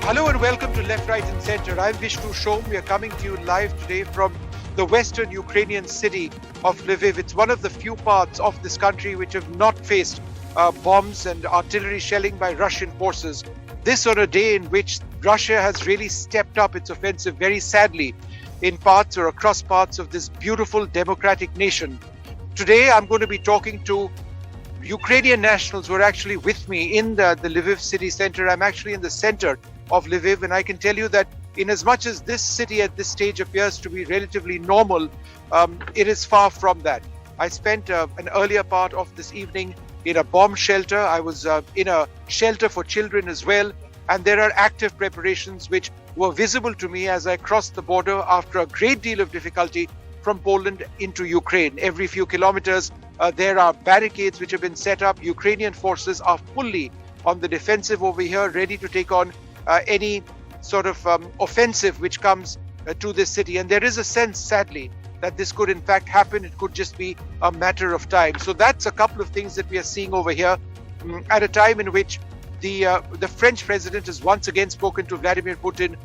Hello and welcome to Left, Right and Centre. I'm Vishnu Shom. We are coming to you live today from the western Ukrainian city of Lviv. It's one of the few parts of this country which have not faced bombs and artillery shelling by Russian forces. This on a day in which Russia has really stepped up its offensive very sadly in parts or across parts of this beautiful democratic nation. Today I'm going to be talking to Ukrainian nationals who are actually with me in the Lviv city center. I'm actually in the center of Lviv, and I can tell you that in as much as this city at this stage appears to be relatively normal, it is far from that. I spent an earlier part of this evening in a bomb shelter. I was in a shelter for children as well, and there are active preparations which were visible to me as I crossed the border after a great deal of difficulty from Poland into Ukraine. Every few kilometers, there are barricades which have been set up. Ukrainian forces are fully on the defensive over here, ready to take on any sort of offensive which comes to this city. And there is a sense, sadly, that this could in fact happen. It could just be a matter of time. So that's a couple of things that we are seeing over here at a time in which the French president has once again spoken to Vladimir Putin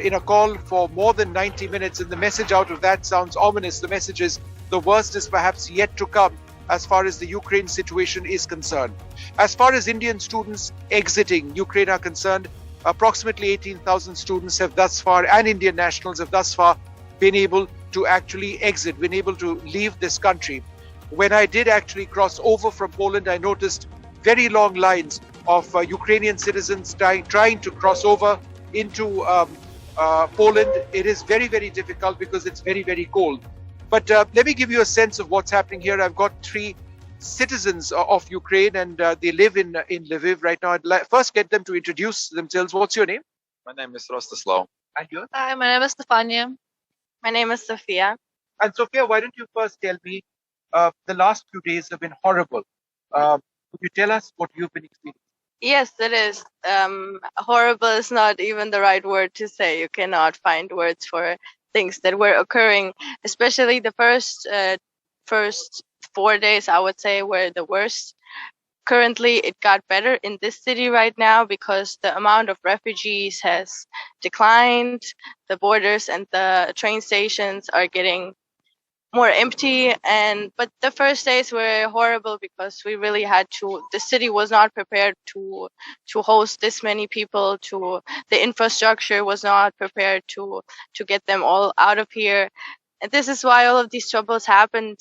in a call for more than 90 minutes. And the message out of that sounds ominous. The message is the worst is perhaps yet to come as far as the Ukraine situation is concerned. As far as Indian students exiting Ukraine are concerned, approximately 18,000 students have thus far, and Indian nationals have thus far been able to actually exit, been able to leave this country. When I did actually cross over from Poland, I noticed very long lines of Ukrainian citizens trying to cross over into Poland. It is very, very difficult because it's very, very cold. But let me give you a sense of what's happening here. I've got three citizens of Ukraine, and they live in Lviv right now. I'd first get them to introduce themselves. What's your name? My name is Rostislav. And yours? Hi, my name is Stefania. My name is Sophia. And Sophia, why don't you first tell me, the last few days have been horrible. Could you tell us what you've been experiencing? Yes, it is. Horrible is not even the right word to say. You cannot find words for things that were occurring, especially the first 4 days, I would say, were the worst. Currently, it got better in this city right now because the amount of refugees has declined. The borders and the train stations are getting more empty, but the first days were horrible because we really had to. The city was not prepared to host this many people. The infrastructure was not prepared to get them all out of here, and this is why all of these troubles happened.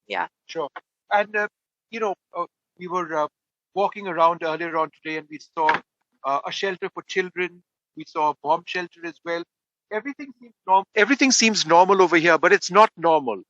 Yeah. Sure. And we were walking around earlier on today, and we saw a shelter for children. We saw a bomb shelter as well. Everything seems normal over here, but it's not normal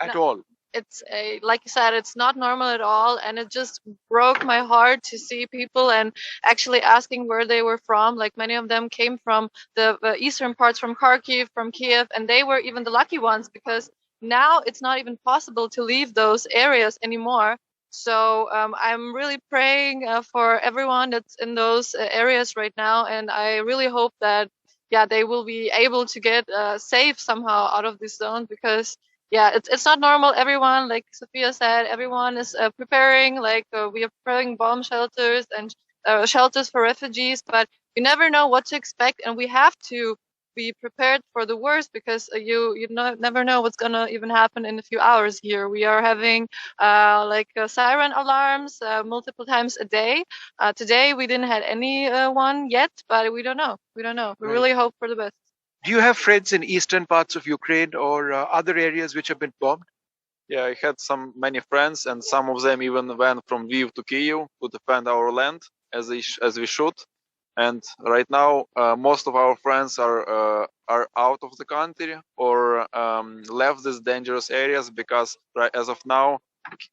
at all. It's like you said, it's not normal at all, and it just broke my heart to see people and actually asking where they were from. Like many of them came from the eastern parts, from Kharkiv, from Kiev, and they were even the lucky ones because now it's not even possible to leave those areas anymore. So I'm really praying for everyone that's in those areas right now, and I really hope that they will be able to get safe somehow out of this zone because it's not normal. Everyone, like Sophia said, everyone is preparing. We are preparing bomb shelters and shelters for refugees, but you never know what to expect, and we have to be prepared for the worst because you never know what's gonna even happen in a few hours here. We are having siren alarms multiple times a day. Today we didn't have any one yet, but we don't know. We really hope for the best. Do you have friends in eastern parts of Ukraine or other areas which have been bombed? Yeah, I had many friends, and some of them even went from Lviv to Kyiv to defend our land as we should. And right now, most of our friends are out of the country or left these dangerous areas because as of now,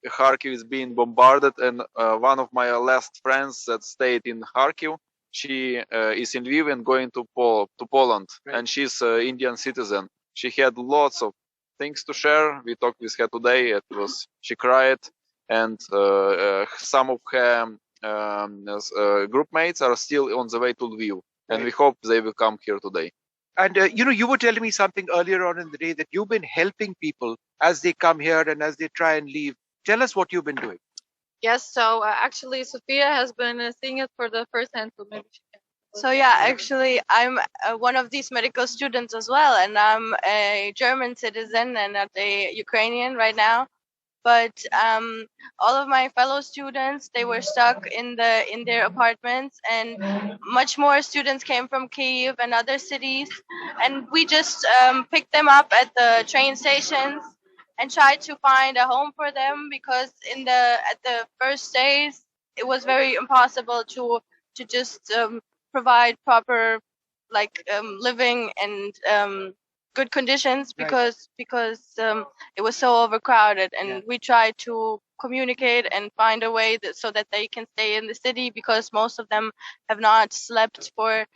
Kharkiv is being bombarded. And one of my last friends that stayed in Kharkiv, she is in Lviv and going to Poland, right. And she's an Indian citizen. She had lots of things to share. We talked with her today. She cried, and some of her group mates are still on the way to Lviv, and we hope they will come here today. And you were telling me something earlier on in the day that you've been helping people as they come here and as they try and leave. Tell us what you've been doing. Yes, so actually Sophia has been seeing it for the first hand, so maybe she can. So yeah, actually, I'm one of these medical students as well, and I'm a German citizen and not a Ukrainian right now. But all of my fellow students, they were stuck in their apartments, and much more students came from Kyiv and other cities, and we just picked them up at the train stations and tried to find a home for them, because at the first days it was very impossible to just provide proper living and good conditions, Right. because it was so overcrowded, and Yeah. we tried to communicate and find a way so that they can stay in the city, because most of them have not slept for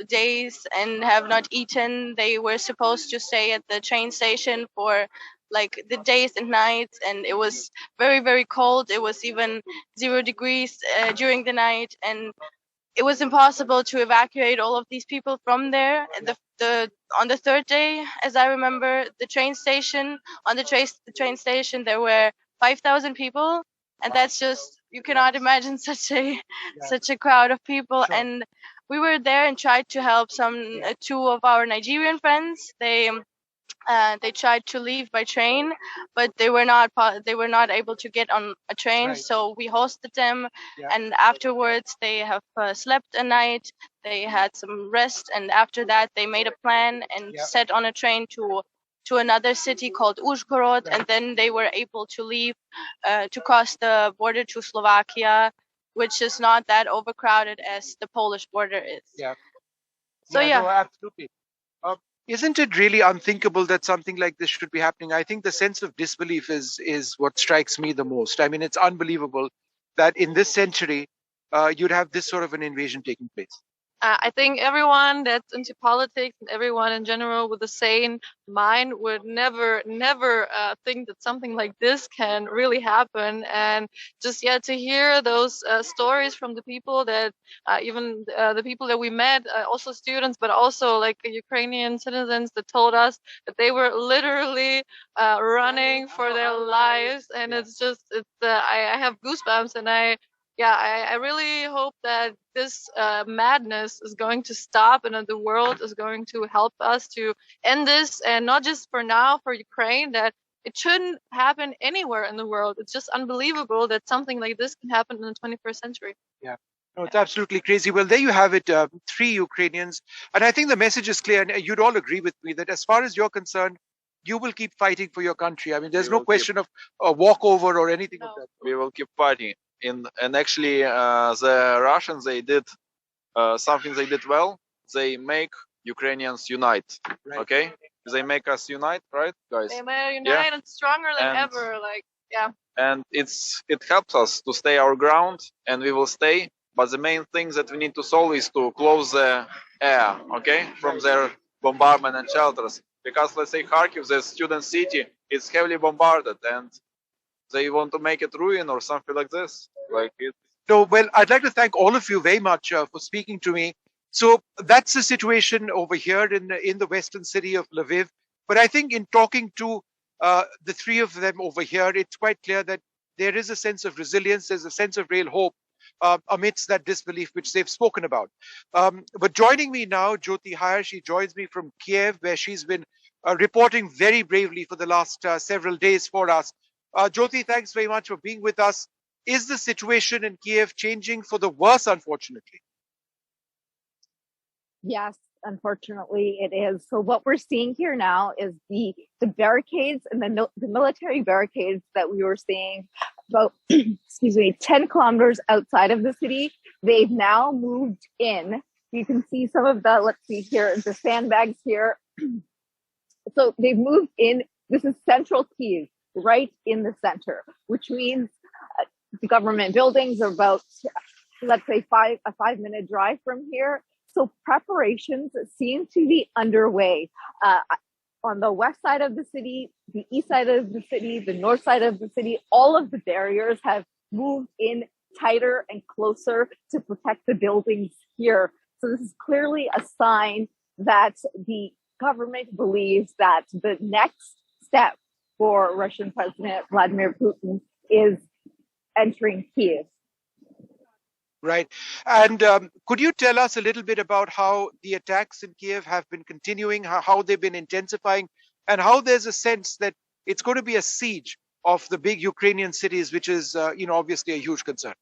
days and have not eaten. They were supposed to stay at the train station for like the days and nights, and it was very, very cold. It was even 0 degrees during the night, and it was impossible to evacuate all of these people from there. On the third day, as I remember, the train station the train station there were 5,000 people, and that's just, you cannot imagine such a crowd of people. Sure. And we were there and tried to help two of our Nigerian friends. They tried to leave by train, but they were not able to get on a train. Right. So we hosted them, Yeah. and afterwards they have slept a night. They had some rest, and after that they made a plan and Yeah. set on a train to another city called Uzhgorod, Right. and then they were able to leave to cross the border to Slovakia, which is not that overcrowded as the Polish border is. Yeah. So yeah. No, absolutely. Isn't it really unthinkable that something like this should be happening? I think the sense of disbelief is what strikes me the most. I mean, it's unbelievable that in this century you'd have this sort of an invasion taking place. I think everyone that's into politics and everyone in general with a sane mind would never think that something like this can really happen. And just to hear those stories from the people that even the people that we met, also students, but also like Ukrainian citizens that told us that they were literally running for their lives, and Yeah. I have goosebumps, and I really hope that this madness is going to stop, and that the world is going to help us to end this, and not just for now, for Ukraine, that it shouldn't happen anywhere in the world. It's just unbelievable that something like this can happen in the 21st century. Yeah. No, it's absolutely crazy. Well, there you have it, 3 Ukrainians. And I think the message is clear, and you'd all agree with me that as far as you're concerned, you will keep fighting for your country. I mean, there's We no will question of a walkover or anything of No. that. We will keep fighting. And actually, the Russians, they did something they did well. They make Ukrainians unite. Right. Okay, they make us unite, right, guys? They are united stronger than And- ever. And it helps us to stay our ground, and we will stay. But the main thing that we need to solve is to close the air, okay, from their bombardment and shelters. Because let's say Kharkiv, the student city, is heavily bombarded, and they want to make it ruin or something like this. Like it. So, well, I'd like to thank all of you very much for speaking to me. So that's the situation over here in the western city of Lviv. But I think in talking to the three of them over here, it's quite clear that there is a sense of resilience, there's a sense of real hope amidst that disbelief which they've spoken about. But joining me now, Jyoti Hire, she joins me from Kiev, where she's been reporting very bravely for the last several days for us. Jyoti, thanks very much for being with us. Is the situation in Kiev changing for the worse, unfortunately? Yes, unfortunately it is. So what we're seeing here now is the barricades and the military barricades that we were seeing about 10 kilometers outside of the city. They've now moved in. You can see some of the, let's see here, the sandbags here. So they've moved in. This is central Kyiv, right in the center, which means the government buildings are about, let's say, a 5-minute drive from here. So preparations seem to be underway on the west side of the city, the east side of the city, the north side of the city. All of the barriers have moved in tighter and closer to protect the buildings here. So this is clearly a sign that the government believes that the next step for Russian President Vladimir Putin is entering Kyiv. Right. And could you tell us a little bit about how the attacks in Kiev have been continuing, how they've been intensifying, and how there's a sense that it's going to be a siege of the big Ukrainian cities, which is, obviously a huge concern?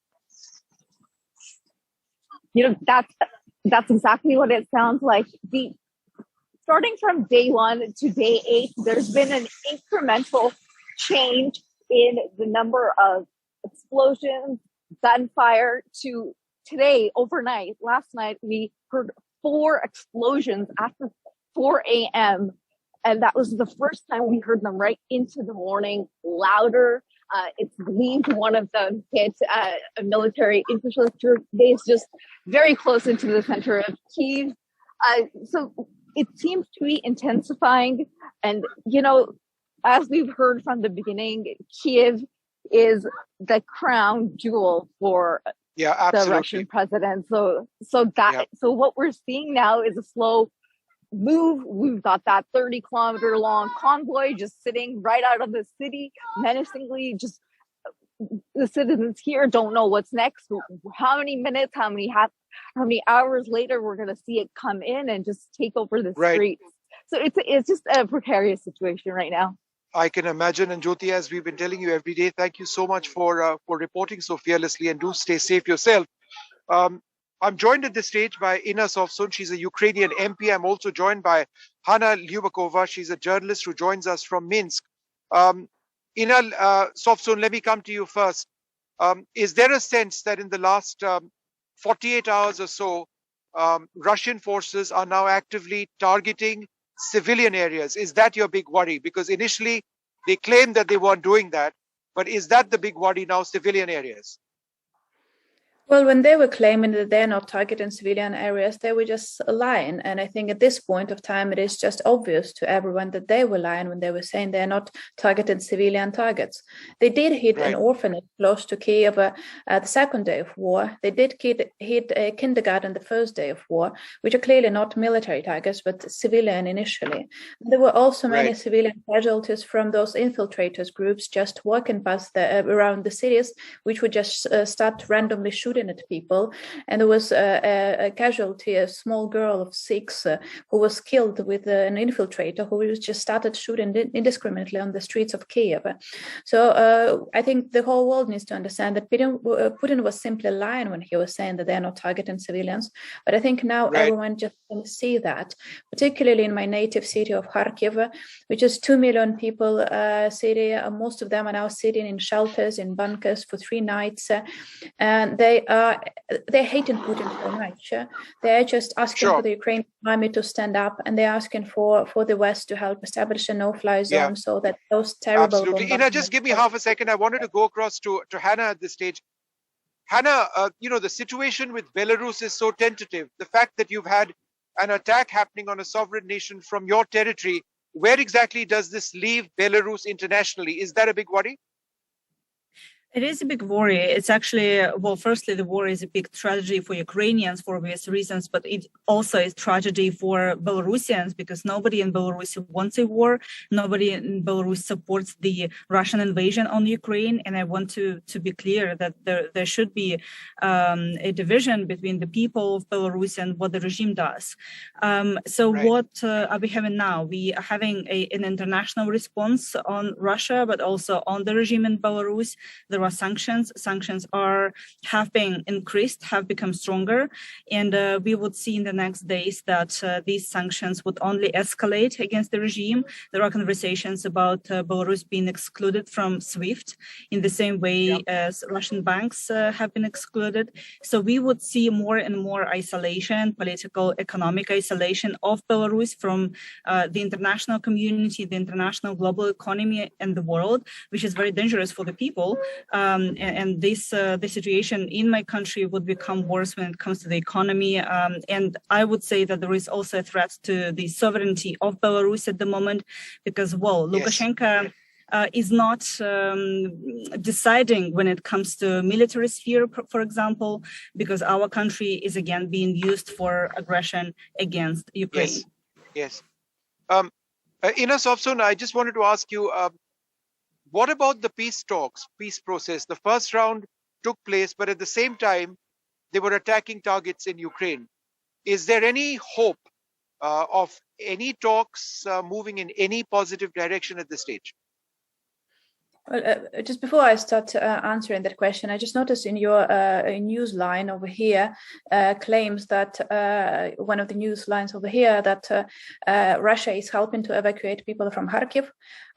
That's exactly what it sounds like. Starting from day 1 to day 8, there's been an incremental change in the number of explosions, gunfire to today, overnight. Last night, we heard 4 explosions after 4 a.m. And that was the first time we heard them right into the morning, louder. It's believed one of them hit a military infrastructure base just very close into the center of Kyiv. So it seems to be intensifying. And, as we've heard from the beginning, Kyiv is the crown jewel for the Russian president. So what we're seeing now is a slow move. We've got that 30-kilometer long convoy just sitting right out of the city, menacingly. Just the citizens here don't know what's next. How many minutes, how many hours later we're going to see it come in and just take over the streets. So it's just a precarious situation right now. I can imagine. And Jyoti, as we've been telling you every day, thank you so much for reporting so fearlessly, and do stay safe yourself. I'm joined at this stage by Inna Sovsun. She's a Ukrainian MP. I'm also joined by Hanna Lyubakova. She's a journalist who joins us from Minsk. Inna Sovsun, let me come to you first. Is there a sense that in the last 48 hours or so, Russian forces are now actively targeting civilian areas? Is that your big worry? Because initially they claimed that they weren't doing that, but is that the big worry now, civilian areas? Well, when they were claiming that they're not targeting civilian areas, they were just lying. And I think at this point of time, it is just obvious to everyone that they were lying when they were saying they're not targeting civilian targets. They did hit an orphanage close to Kiev the second day of war. They did hit a kindergarten the first day of war, which are clearly not military targets, but civilian initially. There were also many civilian casualties from those infiltrators groups just walking past around the cities, which would just start randomly shooting at people. And there was a casualty, a small girl of 6 who was killed with an infiltrator who just started shooting indiscriminately on the streets of Kiev. So I think the whole world needs to understand that Putin was simply lying when he was saying that they're not targeting civilians. But I think now everyone just can see that, particularly in my native city of Kharkiv, which is 2 million people city. Most of them are now sitting in shelters, in bunkers for 3 nights. And they're hating Putin so much. They're just asking for the Ukrainian army to stand up, and they're asking for the West to help establish a no-fly zone so that those terrible... Absolutely. Ina, just give me half a second. I wanted to go across to Hanna at this stage. Hanna, the situation with Belarus is so tentative. The fact that you've had an attack happening on a sovereign nation from your territory, where exactly does this leave Belarus internationally? Is that a big worry? It is a big worry. It's actually, firstly, the war is a big tragedy for Ukrainians for obvious reasons, but it also is tragedy for Belarusians because nobody in Belarus wants a war. Nobody in Belarus supports the Russian invasion on Ukraine. And I want to be clear that there should be a division between the people of Belarus and what the regime does. What are we having now? We are having an international response on Russia, but also on the regime in Belarus. There are sanctions. Sanctions have been increased, have become stronger, and we would see in the next days that these sanctions would only escalate against the regime. There are conversations about Belarus being excluded from SWIFT in the same way as Russian banks have been excluded. So we would see more and more isolation, political, economic isolation of Belarus from the international community, the international global economy, and the world, which is very dangerous for the people. And this the situation in my country would become worse when it comes to the economy. And I would say that there is also a threat to the sovereignty of Belarus at the moment, because, Lukashenko is not deciding when it comes to military sphere, for example, because our country is again being used for aggression against Ukraine. Yes. Inna Sovsun, I just wanted to ask you, what about the peace talks, peace process? The first round took place, but at the same time, they were attacking targets in Ukraine. Is there any hope of any talks moving in any positive direction at this stage? Well, just before I start answering that question, I just noticed in your news line over here claims that one of the news lines over here that Russia is helping to evacuate people from Kharkiv.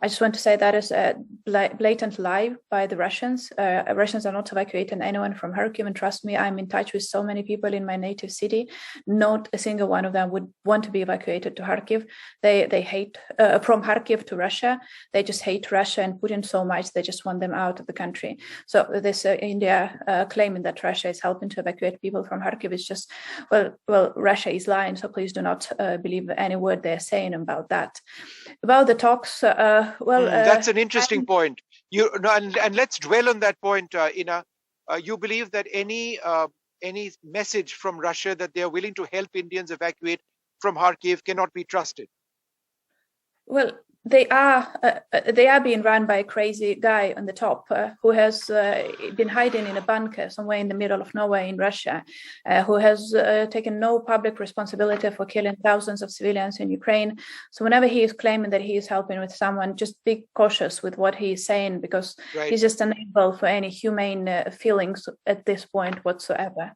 I just want to say that is a blatant lie by the Russians. Russians are not evacuating anyone from Kharkiv, and trust me, I'm in touch with so many people in my native city. Not a single one of them would want to be evacuated to Kharkiv. They hate from Kharkiv to Russia. They just hate Russia and Putin so much. They just want them out of the country. So this India claiming that Russia is helping to evacuate people from Kharkiv is just, well, Russia is lying. So please do not believe any word they're saying about that. About the talks, that's an interesting point. And let's dwell on that point, Ina. You believe that any message from Russia that they are willing to help Indians evacuate from Kharkiv cannot be trusted? Well, they are being run by a crazy guy on the top who has been hiding in a bunker somewhere in the middle of nowhere in Russia, who has taken no public responsibility for killing thousands of civilians in Ukraine. So whenever he is claiming that he is helping with someone, just be cautious with what he is saying, because he's just unable for any humane feelings at this point whatsoever.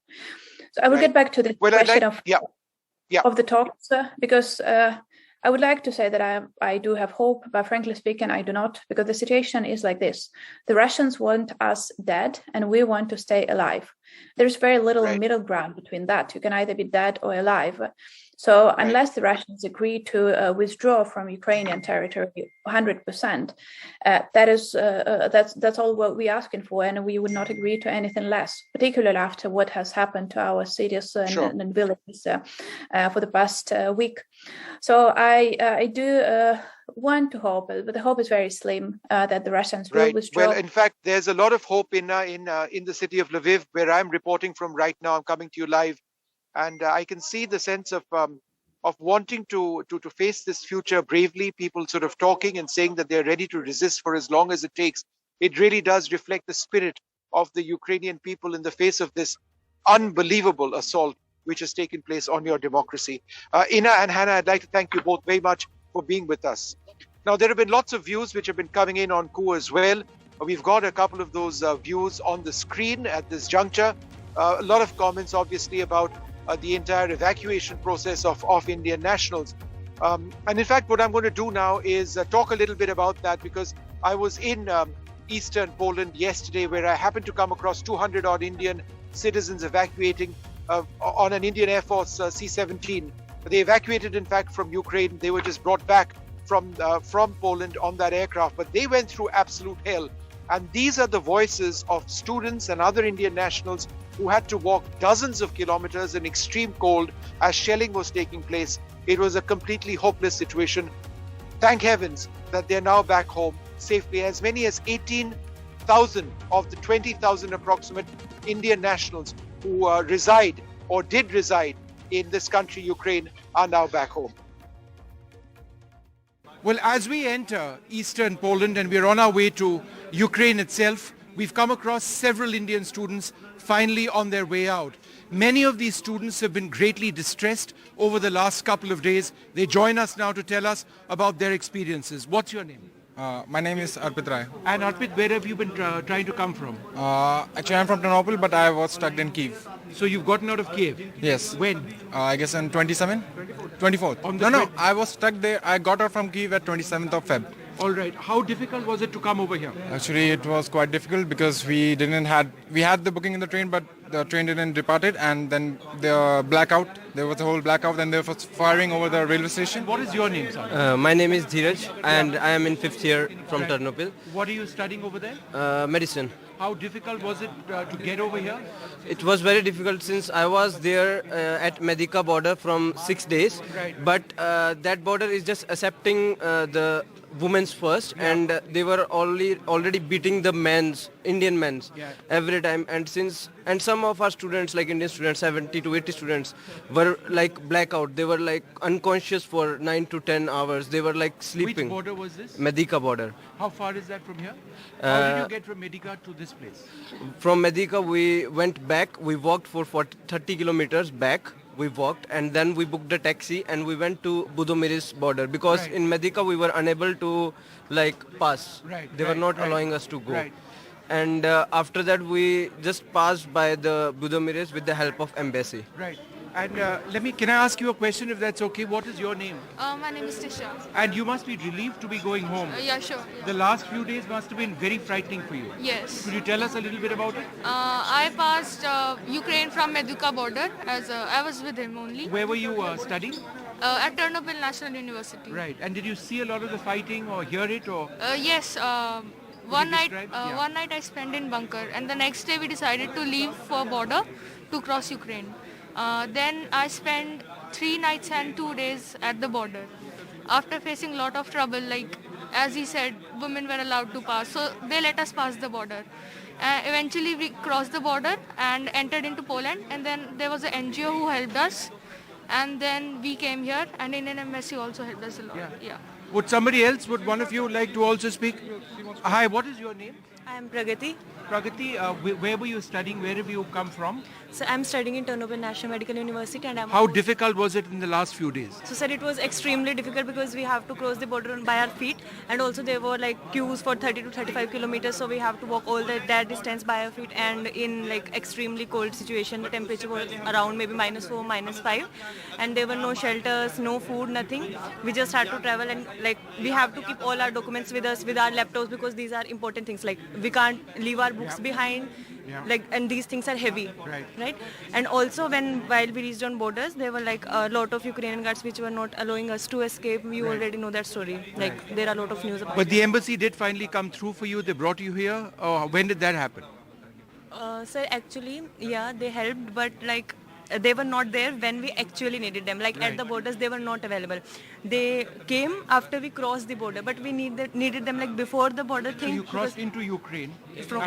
So I will get back to the question of the talks, because I would like to say that I do have hope, but frankly speaking, I do not, because the situation is like this. The Russians want us dead, and we want to stay alive. There's very little middle ground between that. You can either be dead or alive. So unless the Russians agree to withdraw from Ukrainian territory 100%, that's all what we're asking for, and we would not agree to anything less, particularly after what has happened to our cities and villages for the past week. So I do want to hope, but the hope is very slim that the Russians will withdraw. Well, in fact, there's a lot of hope in the city of Lviv, where I'm reporting from right now. I'm coming to you live. And I can see the sense of wanting to face this future bravely, people sort of talking and saying that they're ready to resist for as long as it takes. It really does reflect the spirit of the Ukrainian people in the face of this unbelievable assault which has taken place on your democracy. Ina and Hannah, I'd like to thank you both very much for being with us. Now, there have been lots of views which have been coming in on coup as well. We've got a couple of those views on the screen at this juncture. A lot of comments, obviously, about the entire evacuation process of Indian nationals. And in fact, what I'm going to do now is talk a little bit about that, because I was in eastern Poland yesterday, where I happened to come across 200 odd Indian citizens evacuating on an Indian Air Force C-17. They evacuated, in fact, from Ukraine. They were just brought back from Poland on that aircraft, but they went through absolute hell. And these are the voices of students and other Indian nationals who had to walk dozens of kilometers in extreme cold as shelling was taking place. It was a completely hopeless situation. Thank heavens that they're now back home safely. As many as 18,000 of the 20,000 approximate Indian nationals who reside or did reside in this country, Ukraine, are now back home. Well, as we enter eastern Poland and we're on our way to Ukraine itself, we've come across several Indian students finally on their way out. Many of these students have been greatly distressed over the last couple of days. They join us now to tell us about their experiences. What's your name? My name is Arpit Rai. And Arpit, where have you been trying to come from? Actually, I'm from Ternopil, but I was stuck in Kyiv. So you've gotten out of Kyiv? Yes. When? I guess on 24th. No, I was stuck there. I got out from Kyiv at 27th of Feb. All right. How difficult was it to come over here? Actually, it was quite difficult because we had the booking in the train, but the train didn't depart it, and then the blackout. There was a whole blackout, and there was firing over the railway station. What is your name, sir? My name is Dheeraj, and I am in 5th year from Ternopil. What are you studying over there? Medicine. How difficult was it to get over here? It was very difficult since I was there at Medica border from 6 days. Right. But that border is just accepting the women's first, and they were already beating the Indian men's every time. And since And some of our students, like Indian students, 70 to 80 students, were like blackout. They were like unconscious for 9 to 10 hours. They were like sleeping. Which border was this? Medica border. How far is that from here? How did you get from Medica to this place? From Medica, we went back. We walked for 30 kilometers back. We walked and then we booked a taxi and we went to Budomiris border because Right. in Medica we were unable to like pass. Right, They were right, not right. allowing us to go. Right. And after that we just passed by the Budomiris with the help of embassy. Right. And can I ask you a question if that's okay? What is your name? My name is Tisha. And you must be relieved to be going home. Yeah, sure. The last few days must have been very frightening for you. Yes. Could you tell us a little bit about it? I passed Ukraine from Meduka border as I was with him only Where were you studying? at Chernobyl National University. Right. And did you see a lot of the fighting or hear it or? Yes. One night, describe? Yeah. one night I spent in bunker, and the next day we decided to leave for border to cross Ukraine. Then I spent 3 nights and 2 days at the border. After facing lot of trouble, like as he said, women were allowed to pass, so they let us pass the border. Eventually we crossed the border and entered into Poland, and then there was an NGO who helped us, and then we came here, and Indian Embassy also helped us a lot. Yeah. Would somebody else, would one of you like to also speak? Hi, what is your name? I am Pragati. Pragati, where were you studying? Where have you come from? So I'm studying in Chernobyl National Medical University, and I'm How difficult was it in the last few days? So sir, it was extremely difficult because we have to cross the border by our feet, and also there were like queues for 30 to 35 kilometers, so we have to walk all that distance by our feet, and in like extremely cold situation. The temperature was around maybe -4, -5, and there were no shelters, no food, nothing. We just had to travel, and like we have to keep all our documents with us, with our laptops, because these are important things. Like we can't leave our books behind. Like, and these things are heavy, right? And also while we reached on borders, there were like a lot of Ukrainian guards which were not allowing us to escape. You already know that story. Like there are a lot of news about But the embassy did finally come through for you. They brought you here. When did that happen? Sir, actually, yeah, they helped, but like they were not there when we actually needed them. Like at the borders, they were not available. They came after we crossed the border, but we needed them like before the border So thing. you crossed into Ukraine.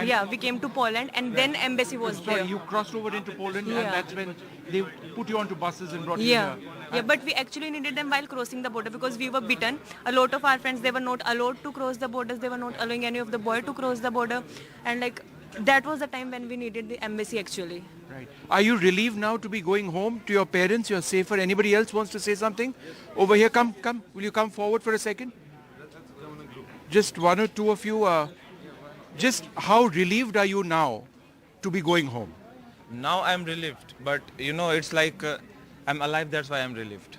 Yeah, we came to Poland, and then embassy was Sorry, there. you crossed over into Poland, and Yeah. that's when they put you onto buses and brought you Yeah, here. yeah, but we actually needed them while crossing the border because we were bitten. A lot of our friends, they were not allowed to cross the borders. They were not allowing any of the boy to cross the border, and like that was the time when we needed the embassy actually. Right. Are you relieved now to be going home to your parents? You're safer. Anybody else wants to say something? Over here, come. Will you come forward for a second? Just one or two of you. Just how relieved are you now to be going home? Now I'm relieved, but you know, it's like I'm alive, that's why I'm relieved.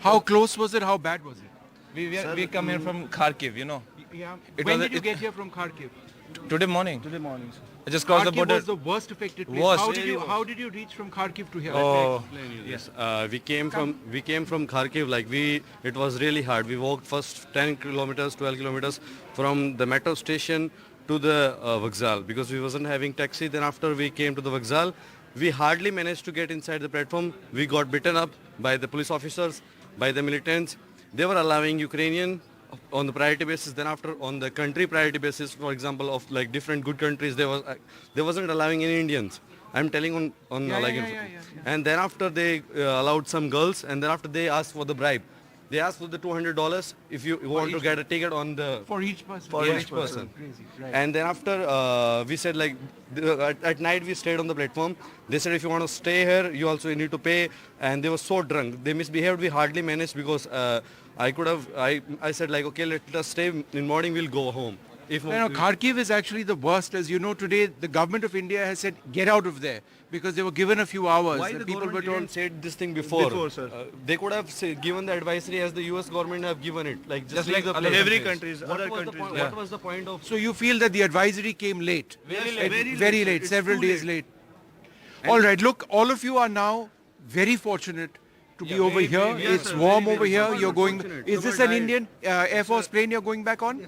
How close was it? How bad was it? We come here from Kharkiv, you know. Yeah. It When was- did you it- get here from Kharkiv? Today morning. Today morning, sir. I just crossed the Kharkiv border. was the worst affected place. Worst. How did you reach from Kharkiv to here? Oh, yes. We came from Kharkiv. It was really hard. We walked first 10 kilometers, 12 kilometers from the metro station to the Vokzal because we wasn't having taxi. Then after we came to the Vokzal, we hardly managed to get inside the platform. We got beaten up by the police officers, by the militants. They were allowing Ukrainian on the priority basis. Then after on the country priority basis, for example, of like different good countries, they wasn't allowing any Indians. I'm telling on And then after they allowed some girls, and then after they asked for the bribe. They asked for the $200 if you want to get a ticket on the For each person. for each person. Crazy. Right. And then after we said like at night we stayed on the platform. They said if you want to stay here, you also need to pay. And they were so drunk. They misbehaved. We hardly managed because I said like, okay, let us stay. In morning we'll go home. Kharkiv is actually the worst. As you know, today the government of India has said get out of there because they were given a few hours. Why and the people government were told didn't said this thing before? Before, sir. They could have given the advisory as the US government have given it. Like just like leave the other place. every countries, What other was the countries. point- Yeah. What was the point of? So you feel that the advisory came late? Very late. Very late. It's Several too days late. All right. Look, all of you are now very fortunate to be over here. It's warm over here. You're going. Is this an Indian Air Force plane you're going back on?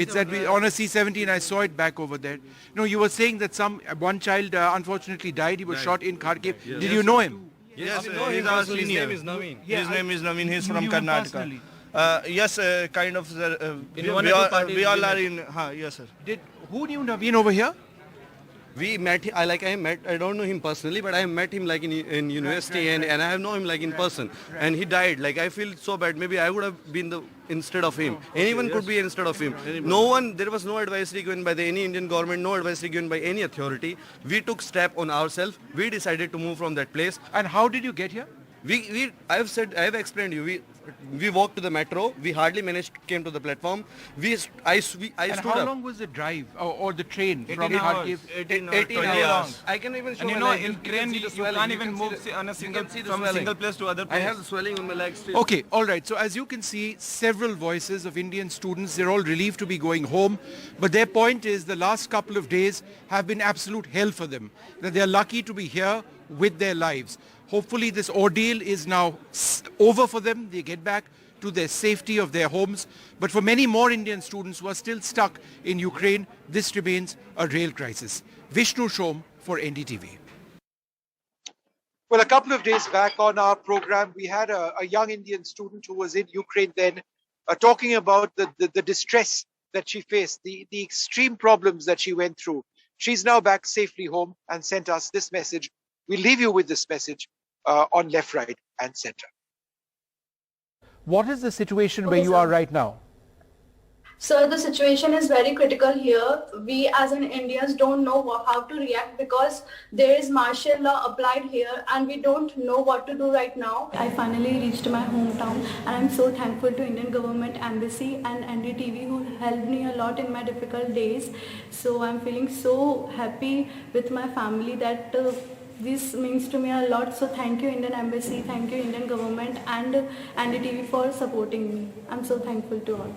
It's that on a C-17. I saw it back over there. No, you were saying that one child unfortunately died. He was shot in Kharkiv. Did you know him? Yes, His he's our name senior. is Naveen. His name is Naveen. He's You from knew him Karnataka. personally? Yes, kind of. In one or two parties we all we are met. in. Yes, sir. Who knew Naveen over here? We met, I don't know him personally, but I met him like in university and I have known him like in person. And he died. Like I feel so bad. Maybe I would have been the instead of him. Anyone could be instead of him. No one, there was no advisory given by any Indian government, no advisory given by any authority. We took step on ourselves. We decided to move from that place. And how did you get here? I have explained to you. We walked to the metro. We hardly came to the platform. I stood and how up. long was the drive or the train from 18 Kharkiv? hours. 18 18 hours. hours. I can even show And you my know, leg. in You can train, see you the swelling. can't You even can move see the- on a you single can see the from a swelling. single place to other I place. have swelling on my legs still. Okay, all right. So as you can see, several voices of Indian students, they're all relieved to be going home. But their point is the last couple of days have been absolute hell for them. That they're lucky to be here with their lives. Hopefully this ordeal is now over for them. They get back to their safety of their homes. But for many more Indian students who are still stuck in Ukraine, this remains a real crisis. Vishnu Shom for NDTV. Well, a couple of days back on our program, we had a young Indian student who was in Ukraine then talking about the distress that she faced, the extreme problems that she went through. She's now back safely home and sent us this message. We'll leave you with this message on left, right and center. What is the situation where you are right now? So the situation is very critical here. We as an Indians don't know how to react because there is martial law applied here and we don't know what to do right now. I finally reached my hometown and I'm so thankful to Indian government, embassy and NDTV who helped me a lot in my difficult days. So I'm feeling so happy with my family that this means to me a lot. So thank you Indian embassy, thank you Indian government and NDTV for supporting me. I'm so thankful to all.